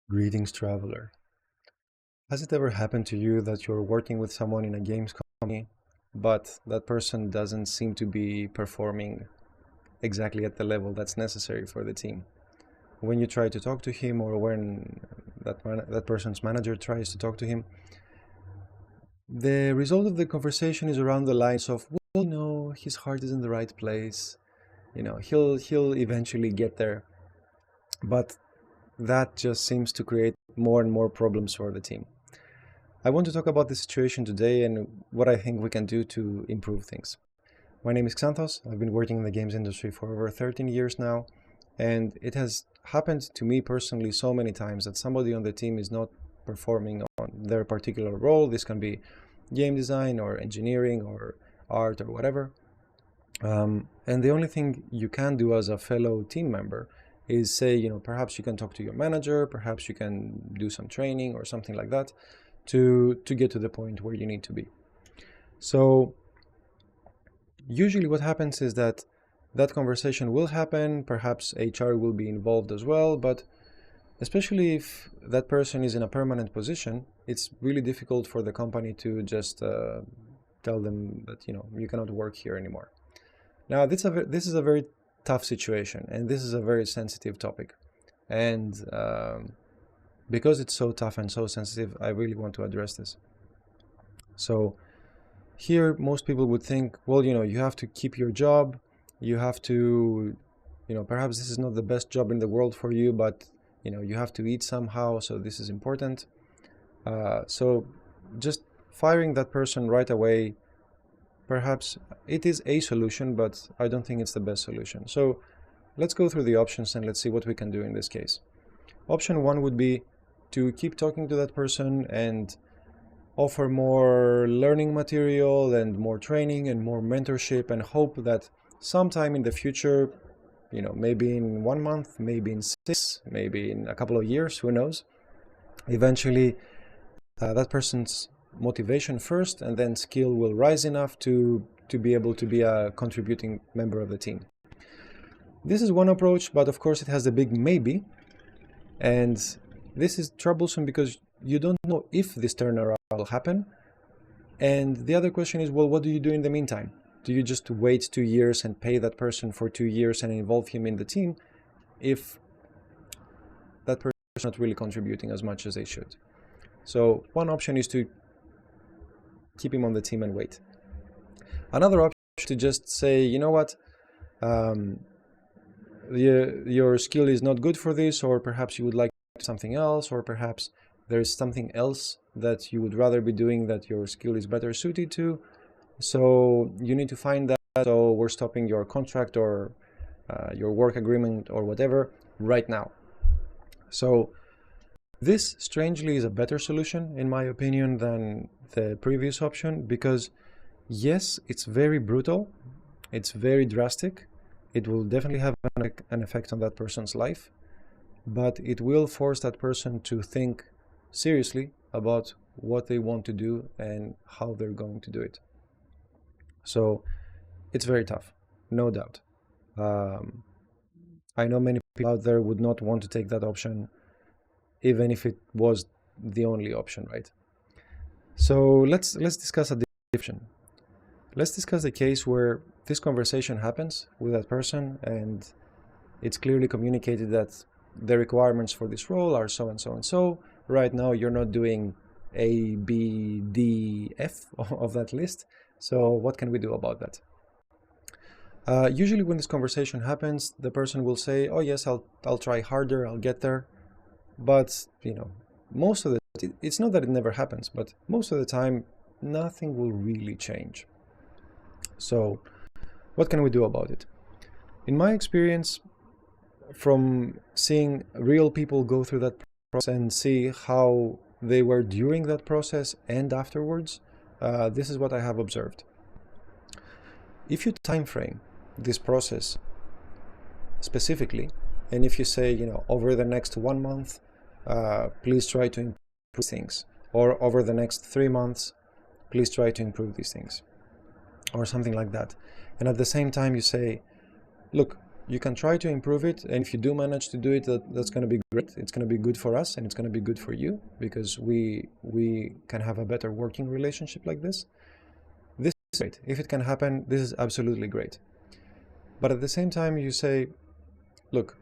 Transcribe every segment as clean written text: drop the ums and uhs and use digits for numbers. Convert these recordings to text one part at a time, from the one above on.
Greetings, traveler. Has it ever happened to you that you're working with someone in a games company, but that person doesn't seem to be performing exactly at the level that's necessary for the team? When you try to talk to him, or when that person's manager tries to talk to him, the result of the conversation is around the lines of, well, his heart is in the right place. He'll eventually get there, but that just seems to create more and more problems for the team. I want to talk about the situation today and what I think we can do to improve things. My name is Xanthos. I've been working in the games industry for over 13 years now, and it has happened to me personally so many times that somebody on the team is not performing on their particular role. This can be game design or engineering or art or whatever. And the only thing you can do as a fellow team member is say, perhaps you can talk to your manager, perhaps you can do some training or something like that to get to the point where you need to be. So usually what happens is that conversation will happen, perhaps HR will be involved as well, but especially if that person is in a permanent position, it's really difficult for the company to just tell them that, you cannot work here anymore. Now, this is a very tough situation, and this is a very sensitive topic. And because it's so tough and so sensitive, I really want to address this. So here, most people would think, well, you have to keep your job. You have to, perhaps this is not the best job in the world for you, but, you have to eat somehow, so this is important. So just firing that person right away, perhaps it is a solution, but I don't think it's the best solution. So let's go through the options and let's see what we can do in this case. Option one would be to keep talking to that person and offer more learning material and more training and more mentorship, and hope that sometime in the future, maybe in 1 month, maybe in 6, maybe in a couple of years, who knows, eventually that person's motivation first and then skill will rise enough to be able to be a contributing member of the team. This is one approach, but of course it has a big maybe, and this is troublesome because you don't know if this turnaround will happen. And the other question is, well, what do you do in the meantime? Do you just wait 2 years and pay that person for 2 years and involve him in the team if that person is not really contributing as much as they should? So one option is to keep him on the team and wait. Another option is to just say, you know what, your skill is not good for this, or perhaps you would like something else, or perhaps there's something else that you would rather be doing that your skill is better suited to. So you need to find that, so we're stopping your contract or your work agreement or whatever right now. So this, strangely, is a better solution, in my opinion, than the previous option, because yes, it's very brutal, it's very drastic, it will definitely have an effect on that person's life, but it will force that person to think seriously about what they want to do and how they're going to do it. So it's very tough, no doubt. I know many people out there would not want to take that option, even if it was the only option, right? So let's discuss a different. Let's discuss the case where this conversation happens with that person and it's clearly communicated that the requirements for this role are so and so and so. Right now you're not doing A, B, D, F of that list. So what can we do about that? Usually when this conversation happens, the person will say, oh yes, I'll try harder, I'll get there. But, most of it's not that it never happens, but most of the time, nothing will really change. So what can we do about it? In my experience, from seeing real people go through that process and see how they were during that process and afterwards, this is what I have observed. If you time frame this process specifically, and if you say, over the next 1 month, please try to improve things, or over the next 3 months, please try to improve these things, or something like that. And at the same time you say, look, you can try to improve it, and if you do manage to do it, that's going to be great. It's going to be good for us, and it's going to be good for you, because we can have a better working relationship like this. This is great. If it can happen, this is absolutely great. But at the same time, you say, look,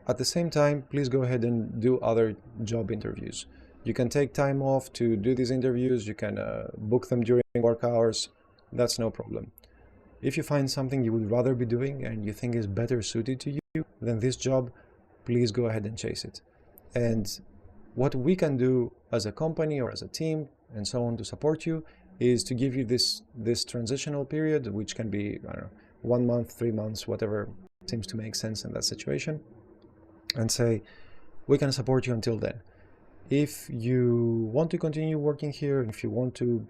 at the same time, please go ahead and do other job interviews. You can take time off to do these interviews. You can book them during work hours. That's no problem. If you find something you would rather be doing and you think is better suited to you than this job, please go ahead and chase it. And what we can do as a company or as a team and so on to support you is to give you this transitional period, which can be, I don't know, 1 month, 3 months, whatever seems to make sense in that situation, and say, we can support you until then. If you want to continue working here, and if you want to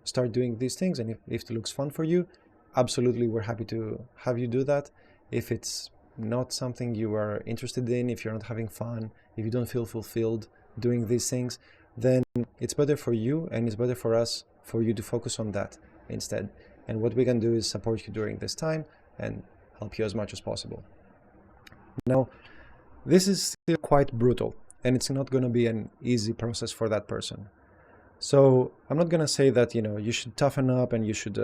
start doing these things, and if it looks fun for you, absolutely, we're happy to have you do that. If it's not something you are interested in, if you're not having fun, if you don't feel fulfilled doing these things, then it's better for you and it's better for us for you to focus on that instead. And what we can do is support you during this time and help you as much as possible. Now, this is still quite brutal, and it's not going to be an easy process for that person. So I'm not going to say that, you should toughen up and you should,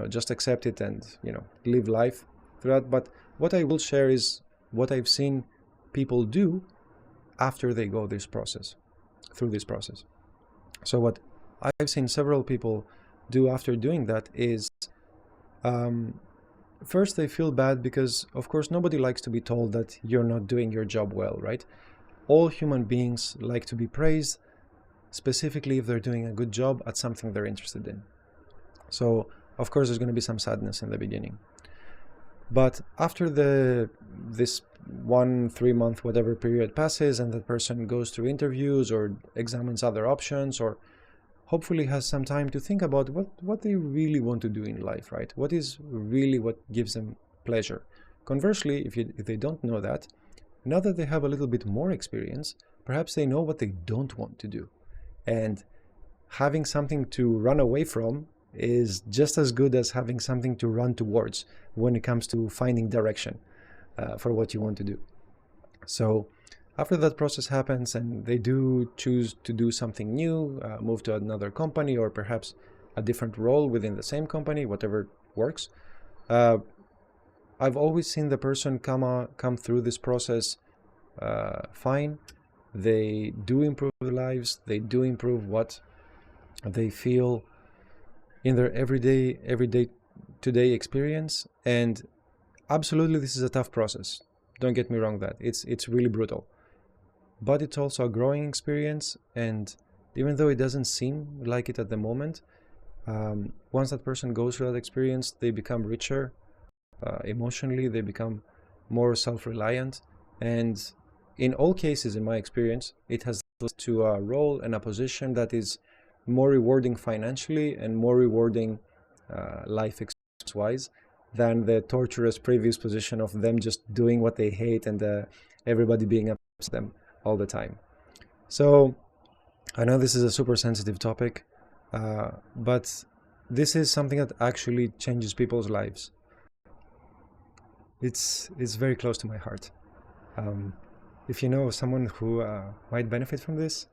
just accept it and, live life through that. But what I will share is what I've seen people do after they go through this process. So what I've seen several people do after doing that is, first they feel bad because, of course, nobody likes to be told that you're not doing your job well, right? All human beings like to be praised, specifically if they're doing a good job at something they're interested in. So, of course, there's going to be some sadness in the beginning. But after this 1, 3 month, whatever period passes, and the person goes through interviews or examines other options, or hopefully has some time to think about what they really want to do in life, right? What is really what gives them pleasure? Conversely, if they don't know that, now that they have a little bit more experience, perhaps they know what they don't want to do. And having something to run away from is just as good as having something to run towards when it comes to finding direction for what you want to do. So after that process happens and they do choose to do something new, move to another company, or perhaps a different role within the same company, whatever works, I've always seen the person come through this process fine. They do improve their lives. They do improve what they feel in their everyday today experience. And absolutely, this is a tough process. Don't get me wrong, that it's really brutal. But it's also a growing experience, and even though it doesn't seem like it at the moment, once that person goes through that experience, they become richer emotionally, they become more self-reliant, and in all cases, in my experience, it has led to a role and a position that is more rewarding financially and more rewarding life experience-wise than the torturous previous position of them just doing what they hate and everybody being upset with them all the time. So I know this is a super sensitive topic, but this is something that actually changes people's lives. It's very close to my heart. If you know someone who might benefit from this,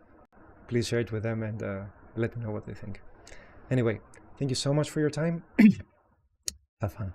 please share it with them and let me know what they think. Anyway, thank you so much for your time. Have fun.